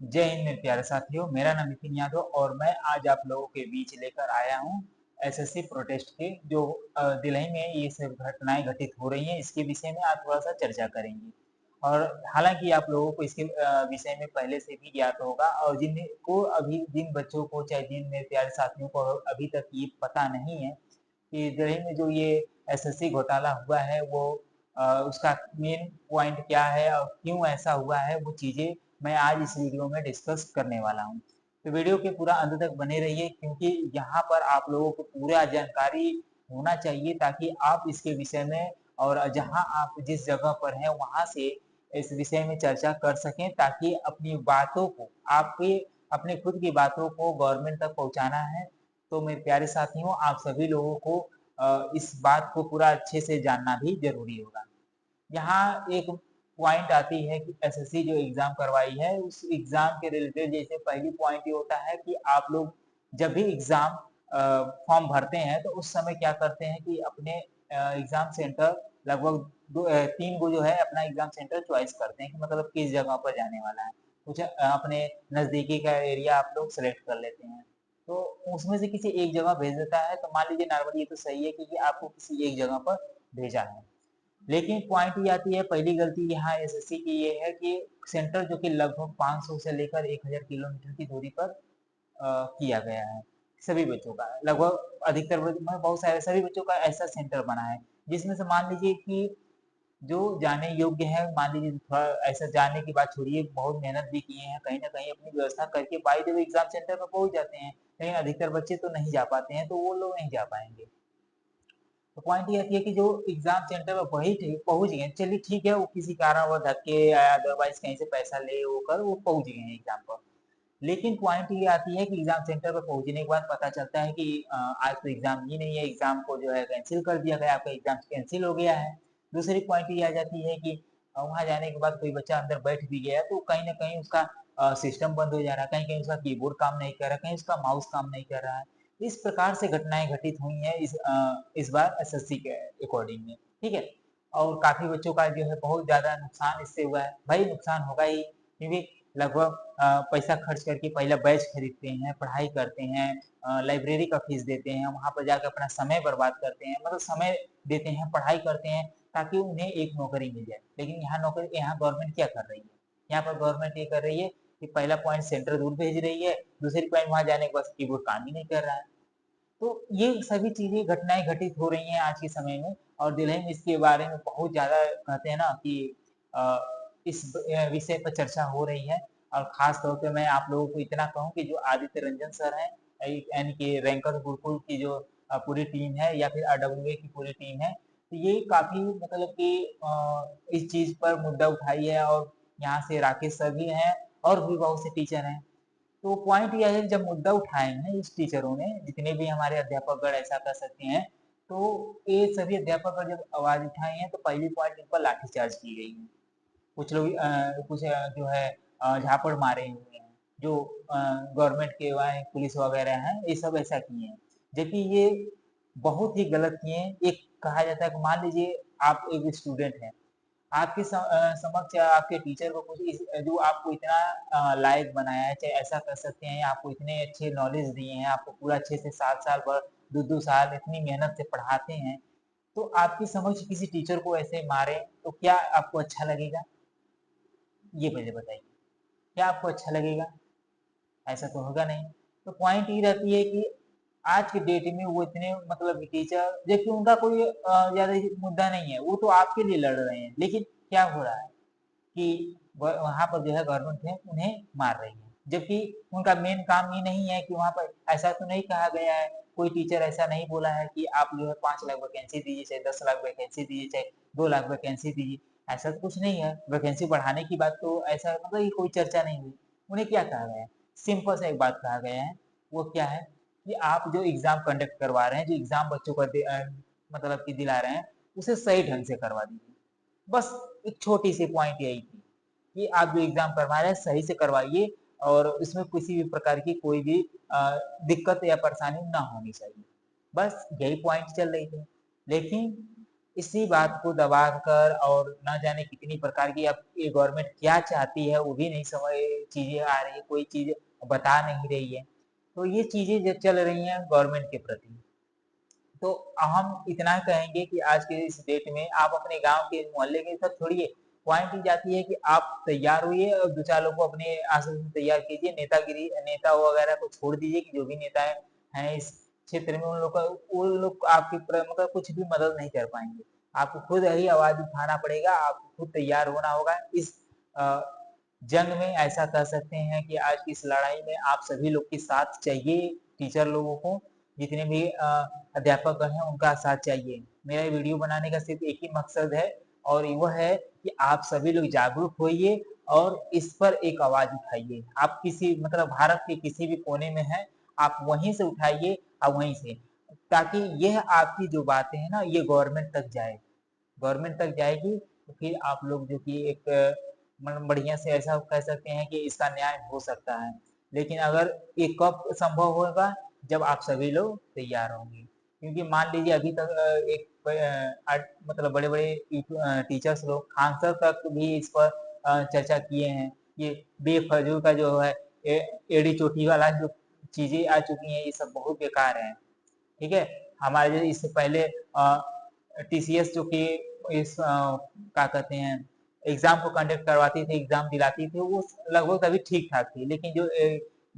जय हिंद मेरे प्यारे साथियों। मेरा नाम नितिन यादव और मैं आज आप लोगों के बीच लेकर आया हूँ एसएससी प्रोटेस्ट के जो दिल्ली में ये सब घटनाएं घटित हो रही हैं, इसके विषय में आज थोड़ा सा चर्चा करेंगे। और हालांकि आप लोगों को इसके विषय में पहले से भी ज्ञात होगा, और जिनको अभी जिन बच्चों को चाहे जिन मेरे प्यारे साथियों को अभी तक ये पता नहीं है कि दिल्ली में जो ये एसएससी घोटाला हुआ है वो उसका मेन पॉइंट क्या है और क्यों ऐसा हुआ है, वो चीज़ें मैं आज इस वीडियो में डिस्कस करने वाला हूँ। तो वीडियो के पूरा अंत तक बने रहिए, क्योंकि यहाँ पर आप लोगों को पूरा जानकारी होना चाहिए ताकि आप इसके विषय में और जहाँ आप जिस जगह पर हैं वहाँ से इस विषय में चर्चा कर सकें, ताकि अपनी बातों को आपके अपने खुद की बातों को गवर्नमेंट तक पहुँचाना है। तो मेरे प्यारे साथियों, आप सभी लोगों को इस बात को पूरा अच्छे से जानना भी जरूरी होगा। यहाँ एक पॉइंट आती है कि एसएससी जो एग्जाम करवाई है उस एग्जाम के रिलेटेड, जैसे पहली पॉइंट ये होता है कि आप लोग जब भी एग्जाम फॉर्म भरते हैं तो उस समय क्या करते हैं कि अपने एग्जाम सेंटर लगभग 3 गो जो है अपना एग्जाम सेंटर चॉइस करते हैं कि मतलब किस जगह पर जाने वाला है। कुछ अपने नज़दीकी का एरिया आप लोग सेलेक्ट कर लेते हैं, तो उसमें से किसी एक जगह भेज देता है। तो मान लीजिए नॉर्मली ये तो सही है क्योंकि आपको किसी एक जगह पर भेजा है, लेकिन पॉइंट ये आती है, पहली गलती यहाँ एसएससी की ये है कि सेंटर जो कि लगभग 500 से लेकर 1000 किलोमीटर की दूरी पर किया गया है सभी बच्चों का। लगभग अधिकतर बहुत सारे सभी बच्चों का ऐसा सेंटर बना है, जिसमें से मान लीजिए कि जो जाने योग्य है, मान लीजिए थोड़ा ऐसा जाने की बात छोड़िए, बहुत मेहनत भी किए हैं, कहीं ना कहीं अपनी व्यवस्था करके by the way exam centre पर पहुंच जाते हैं, लेकिन अधिकतर बच्चे तो नहीं जा पाते हैं, तो वो लोग नहीं जा पाएंगे। तो पॉइंट ये आती है कि जो एग्जाम सेंटर पर वही पहुंच गए, चलिए ठीक है, वो किसी कारण वो धक्के या अदरवाइज कहीं से पैसा ले वो कर वो पहुंच गए हैं एग्जाम पर। लेकिन पॉइंट ये आती है कि एग्जाम सेंटर पर पहुंचने के बाद पता चलता है कि आज तो एग्जाम ही नहीं है, एग्जाम को जो है कैंसिल कर दिया गया, आपका एग्जाम कैंसिल हो गया है। दूसरी पॉइंट ये आ जाती है कि वहां जाने के बाद कोई बच्चा अंदर बैठ भी गया तो कहीं ना कहीं उसका सिस्टम बंद हो जा रहा है, कहीं कहीं उसका कीबोर्ड काम नहीं कर रहा, कहीं उसका माउस काम नहीं कर रहा है। इस प्रकार से घटनाएं घटित हुई हैं इस बार एसएससी के अकॉर्डिंग में, ठीक है। और काफी बच्चों का जो है बहुत ज्यादा नुकसान इससे हुआ है, भाई नुकसान होगा ही, क्योंकि लगभग पैसा खर्च करके पहले बैच खरीदते हैं, पढ़ाई करते हैं, लाइब्रेरी का फीस देते हैं, वहां पर जाकर अपना समय बर्बाद करते हैं, मतलब समय देते हैं, पढ़ाई करते हैं ताकि उन्हें एक नौकरी मिल जाए। लेकिन यहाँ गवर्नमेंट क्या कर रही है, यहाँ पर गवर्नमेंट ये कर रही है कि पहला पॉइंट सेंटर दूर भेज रही है, दूसरी पॉइंट वहां जाने के बाद कीबोर्ड काम ही नहीं कर रहा है। तो ये सभी चीजें घटनाएं घटित हो रही हैं आज के समय में, और दिल्ली में इसके बारे में बहुत ज्यादा कहते हैं ना कि अ, इस विषय पर चर्चा हो रही है। और खास तौर पे मैं आप लोगों को इतना कहूँ कि जो आदित्य रंजन सर हैं, यानी कि रैंकर गुरुकुल की जो पूरी टीम है या फिर आरडब्ल्यूए की पूरी टीम है, तो ये काफी मतलब कि इस चीज पर मुद्दा उठाई है। और यहाँ से राकेश सर भी हैं और भी बहुत से टीचर हैं। तो पॉइंट यह है कि जब मुद्दा उठाए हैं इस टीचरों ने, जितने भी हमारे अध्यापकगण ऐसा कर सकते हैं, तो ये सभी अध्यापकगण जब आवाज उठाए हैं तो पहली पॉइंट इन पर लाठीचार्ज की गई है। कुछ लोग कुछ जो है झापड़ मारे हुए हैं, जो गवर्नमेंट के वहाँ पुलिस वगैरह हैं, ये सब ऐसा किए हैं, जबकि ये बहुत ही गलत किए हैं। एक कहा जाता है कि मान लीजिए आप एक स्टूडेंट हैं, आपके समक्ष या आपके टीचर को कुछ जो आपको इतना लायक बनाया है, चाहे ऐसा कर सकते हैं, आपको इतने अच्छे नॉलेज दिए हैं, आपको पूरा अच्छे से 7 साल भर 2-2 साल इतनी मेहनत से पढ़ाते हैं, तो आपके समक्ष किसी टीचर को ऐसे मारे तो क्या आपको अच्छा लगेगा? ये पहले बताइए, क्या आपको अच्छा लगेगा? ऐसा तो होगा नहीं। तो पॉइंट ये रहती है कि आज के डेट में वो इतने मतलब टीचर, जबकि उनका कोई ज्यादा मुद्दा नहीं है, वो तो आपके लिए लड़ रहे हैं, लेकिन क्या हो रहा है कि वहाँ पर जो है गवर्नमेंट है उन्हें मार रही है, जबकि उनका मेन काम ये नहीं है कि वहाँ पर ऐसा तो नहीं कहा गया है, कोई टीचर ऐसा नहीं बोला है कि आप जो है 5 लाख वैकेंसी दीजिए, चाहे 10 लाख वैकेंसी दीजिए, चाहे 2 लाख वैकेंसी दीजिए। ऐसा तो कुछ नहीं है, वैकेंसी बढ़ाने की बात तो ऐसा मतलब ये कोई चर्चा नहीं हुई। उन्हें क्या कहा गया है, सिंपल सा एक बात कहा गया है, वो क्या है कि आप जो एग्जाम कंडक्ट करवा रहे हैं, जो एग्जाम बच्चों को मतलब कि दिला रहे हैं, उसे सही ढंग से करवा दीजिए। बस एक छोटी सी पॉइंट यही थी कि आप जो एग्जाम करवा रहे हैं सही से करवाइए, और इसमें किसी भी प्रकार की कोई भी दिक्कत या परेशानी ना होनी चाहिए। बस यही पॉइंट चल रही थी। लेकिन इसी बात को दबाकर और ना जाने कितनी प्रकार की अब ये गवर्नमेंट क्या चाहती है वो भी नहीं समझ चीजें आ रही है, कोई चीज बता नहीं रही है। तो ये चीजें जो चल रही हैं गवर्नमेंट के प्रति, तो हम इतना कहेंगे कि आज के इस डेट में आप अपने गांव के मोहल्ले के सब छोड़िए, पॉइंट ही जाती है कि आप तैयार हुई और दो चार लोग को अपने आंसू से तैयार कीजिए, नेतागिरी नेता वगैरह को छोड़ दीजिए कि जो भी नेता हैं इस क्षेत्र में उन लोग आपकी मतलब कुछ भी मदद नहीं कर पाएंगे। आपको खुद ही आवाज उठाना पड़ेगा, आपको खुद तैयार होना होगा इस अ, जंग में। ऐसा कह सकते हैं कि आज की इस लड़ाई में आप सभी लोग के साथ चाहिए, टीचर लोगों को, जितने भी अध्यापक हैं उनका साथ चाहिए। मेरा ये वीडियो बनाने का सिर्फ एक ही मकसद है और वह है कि आप सभी लोग जागरूक होइए और इस पर एक आवाज उठाइए। आप किसी मतलब भारत के किसी भी कोने में हैं, आप वहीं से उठाइए, आप वहीं से, ताकि यह आपकी जो बातें हैं ना ये गवर्नमेंट तक जाए, गवर्नमेंट तक जाएगी तो फिर आप लोग जो कि एक मतलब बढ़िया से ऐसा कह सकते हैं कि इसका न्याय हो सकता है। लेकिन अगर ये कब संभव होगा, जब आप सभी लोग तैयार होंगे। क्योंकि मान लीजिए अभी तक एक मतलब बड़े बड़े टीचर्स लोग, खान सर तक भी इस पर चर्चा किए हैं। ये बेफजूल का जो है एड़ी चोटी वाला जो चीजें आ चुकी हैं ये सब बहुत बेकार है। ठीक है, हमारे जो इससे पहले टीसीएस जो कि इस क्या कहते हैं एग्जाम को कंडक्ट करवाती थी, एग्जाम दिलाती थी, वो लगभग अभी ठीक ठाक थी। लेकिन जो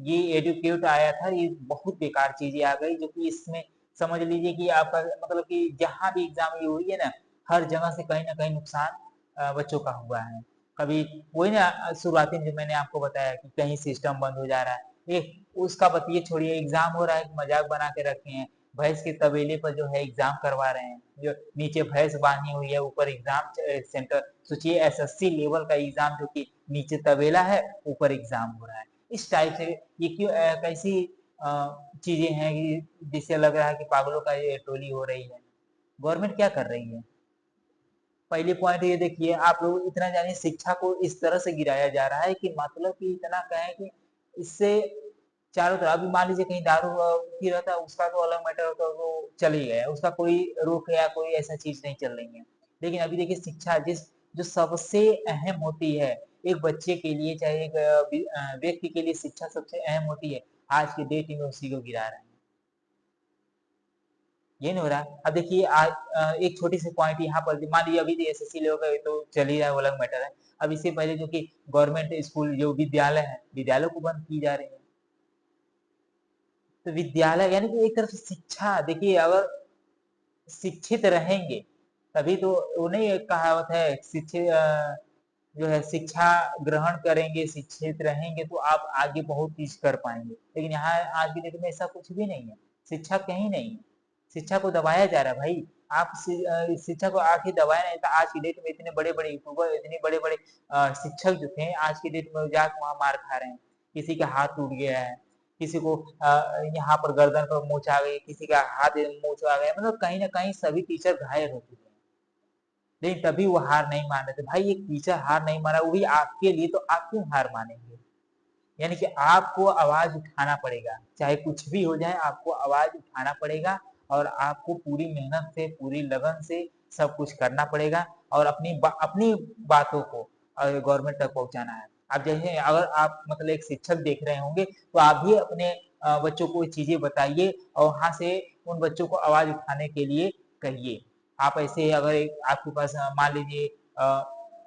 ये एडुकेट आया था ये बहुत बेकार चीजें आ गई, जो कि इसमें समझ लीजिए कि आपका मतलब कि जहां भी एग्जाम ये हुई है ना, हर जगह से कहीं ना कहीं नुकसान बच्चों का हुआ है। कभी वही ना शुरुआती में जो मैंने आपको बताया कि कहीं सिस्टम बंद हो जा रहा है, एक उसका बतिए छोड़िए, एग्जाम हो रहा है मजाक बना के रखे हैं, भैंस के तबेले पर जो है एग्जाम करवा रहे हैं, जो नीचे भैंस बांधी हुई है ऊपर एग्जाम सेंटर, सोचिए एसएससी लेवल का एग्जाम जो कि नीचे तबेला है ऊपर एग्जाम हो रहा है। इस टाइप से ये क्यों कैसी चीजें हैं कि जिससे लग रहा है कि पागलों का ये टोली हो रही है। गवर्नमेंट क्या कर रही है? पहली पॉइंट ये देखिए, आप लोग इतना जानिए शिक्षा को इस तरह से गिराया जा रहा है कि मतलब कि इतना कहें कि इससे चारों तरफ, अभी मान लीजिए कहीं दारू पी रहा था उसका तो अलग मैटर होता, वो चल ही गया, उसका कोई रोक या कोई ऐसा चीज नहीं चल रही है। लेकिन अभी देखिए शिक्षा जो सबसे अहम होती है एक बच्चे के लिए, चाहे एक व्यक्ति के लिए शिक्षा सबसे अहम होती है, आज की डेट में उसी को गिरा रहे हैं। ये नहीं हो रहा है। अब देखिए आज एक छोटी सी पॉइंट यहाँ पर मान लीजिए अभी एसएससी लेवल का तो चल ही रहा है, वो अलग मैटर है। अब इससे पहले जो कि गवर्नमेंट स्कूल जो विद्यालय है, विद्यालयों को बंद की जा रही है। तो विद्यालय यानी कि एक तरफ से शिक्षा देखिए, अगर शिक्षित रहेंगे तभी तो, वो नहीं एक कहावत है शिक्षित जो है शिक्षा ग्रहण करेंगे, शिक्षित रहेंगे तो आप आगे बहुत चीज कर पाएंगे। लेकिन यहाँ आज की डेट में ऐसा कुछ भी नहीं है, शिक्षा कहीं नहीं है, शिक्षा को दबाया जा रहा है भाई। आप शिक्षा को आखिर दबाया नहीं था। आज की डेट में इतने बड़े बड़े यूट्यूबर, इतने बड़े बड़े शिक्षक जो थे आज की डेट में जाकर वहां मार खा रहे हैं। किसी का हाथ टूट गया है, किसी को यहाँ पर गर्दन पर मोच आ गई, किसी का हाथ मोच आ गया, मतलब कहीं ना कहीं सभी टीचर घायल हो चुके हैं। लेकिन तभी वो हार नहीं मान रहे थे। भाई एक टीचर हार नहीं माना, वो भी आपके लिए, तो आप क्यों हार मानेंगे? यानी कि आपको आवाज उठाना पड़ेगा, चाहे कुछ भी हो जाए आपको आवाज उठाना पड़ेगा और आपको पूरी मेहनत से, पूरी लगन से सब कुछ करना पड़ेगा और अपनी बातों को गवर्नमेंट तक पहुंचाना है। अब जैसे अगर आप मतलब एक शिक्षक देख रहे होंगे तो आप भी अपने बच्चों को चीजें बताइए और वहां से उन बच्चों को आवाज उठाने के लिए कहिए। आप ऐसे अगर आपके पास मान लीजिए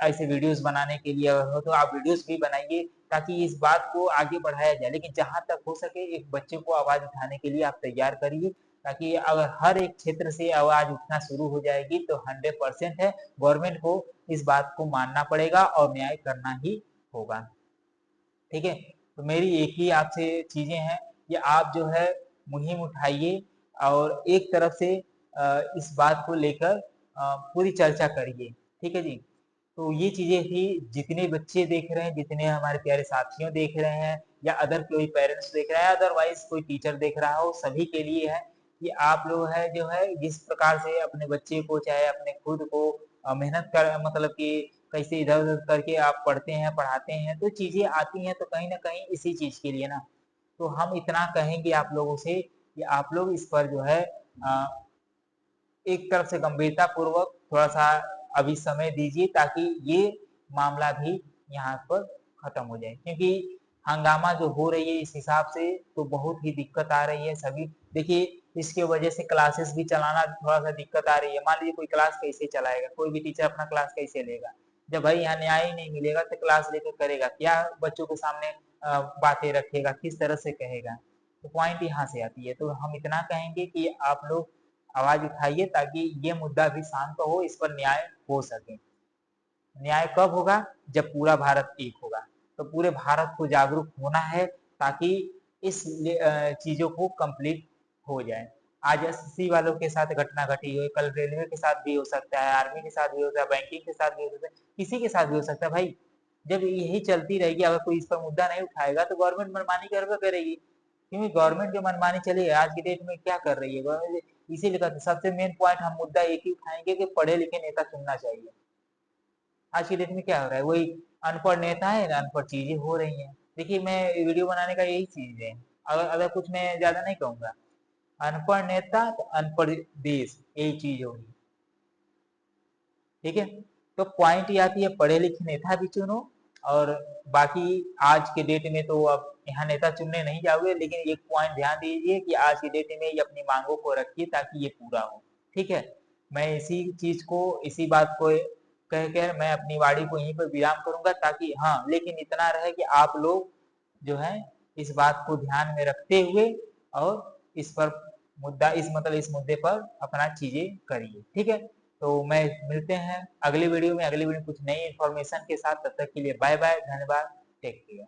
ऐसे वीडियोस बनाने के लिए अगर हो तो आप वीडियोस भी बनाइए ताकि इस बात को आगे बढ़ाया जाए। लेकिन जहां तक हो सके एक बच्चे को आवाज उठाने के लिए आप तैयार करिए, ताकि अगर हर एक क्षेत्र से आवाज उठना शुरू हो जाएगी तो 100% है गवर्नमेंट को इस बात को मानना पड़ेगा और न्याय करना ही होगा। ठीक है, तो मेरी एक ही आपसे चीजें हैं कि आप जो है मुहिम उठाइए और एक तरफ से इस बात को लेकर पूरी चर्चा करिए। ठीक है जी, तो ये चीजें थी। जितने बच्चे देख रहे हैं, जितने हमारे प्यारे साथियों देख रहे हैं या अदर कोई पेरेंट्स देख रहे हैं, अदरवाइज कोई टीचर देख रहा हो, सभी के लिए है कि आप लोग है जो है जिस प्रकार से अपने बच्चे को चाहे अपने खुद को मेहनत कर मतलब कि कैसे इधर उधर करके आप पढ़ते हैं पढ़ाते हैं तो चीजें आती हैं, तो कहीं ना कहीं इसी चीज के लिए ना। तो हम इतना कहेंगे आप लोगों से कि आप लोग इस पर जो है एक तरफ से गंभीरता पूर्वक थोड़ा सा अभी समय दीजिए ताकि ये मामला भी यहाँ पर खत्म हो जाए, क्योंकि हंगामा जो हो रही है इस हिसाब से तो बहुत ही दिक्कत आ रही है सभी। देखिए इसके वजह से क्लासेस भी चलाना थोड़ा सा दिक्कत आ रही है। मान लीजिए कोई क्लास कैसे चलाएगा, कोई भी टीचर अपना क्लास कैसे लेगा जब भाई यहाँ न्याय ही नहीं मिलेगा तो क्लास लेकर करेगा क्या, बच्चों के सामने बातें रखेगा, किस तरह से कहेगा। तो पॉइंट यहाँ से आती है। तो हम इतना कहेंगे कि आप लोग आवाज उठाइए ताकि ये मुद्दा भी शांत हो, इस पर न्याय हो सके। न्याय कब होगा, जब पूरा भारत एक होगा। तो पूरे भारत को जागरूक होना है ताकि इस चीजों को कंप्लीट हो जाए। आज एसएससी वालों के साथ घटना घटी हुई, कल रेलवे के साथ भी हो सकता है, आर्मी के साथ भी हो सकता है, बैंकिंग के साथ भी हो सकता है, किसी के साथ भी हो सकता है भाई। जब यही चलती रहेगी, अगर कोई इस पर मुद्दा नहीं उठाएगा तो गवर्नमेंट मनमानी करेगी, क्योंकि गवर्नमेंट जो मनमानी चली है आज की डेट में क्या कर रही है गवर्नमेंट। इसीलिए कहते हैं सबसे मेन पॉइंट हम मुद्दा एक ही उठाएंगे कि पढ़े लिखे नेता चुनना चाहिए। आज की डेट में क्या हो रहा है, वही अनपढ़ नेता है ना, अनपढ़ चीजें हो रही हैं। देखिए मैं वीडियो बनाने का यही चीज है, अगर अगर कुछ मैं ज्यादा नहीं कहूंगा, अनपढ़ नेता तो अनपढ़ देश, यही चीज होगी। ठीक है, तो पॉइंट ये आती है पढ़े लिखे नेता भी चुनो। और बाकी आज के डेट में तो अब यहाँ नेता चुनने नहीं जाओगे, लेकिन एक पॉइंट ध्यान दीजिए कि आज की डेट में ये अपनी मांगों को रखिए ताकि ये पूरा हो। ठीक है, मैं इसी चीज को, इसी बात को कह कर मैं अपनी वाणी को यहीं पर विराम करूंगा, ताकि हाँ लेकिन इतना रहे कि आप लोग जो है इस बात को ध्यान में रखते हुए और इस पर मुद्दा, इस मतलब इस मुद्दे पर अपना चीजें करिए। ठीक है, तो मैं मिलते हैं अगली वीडियो में, अगली वीडियो में कुछ नई इन्फॉर्मेशन के साथ। तब तक के लिए बाय बाय, धन्यवाद, टेक केयर।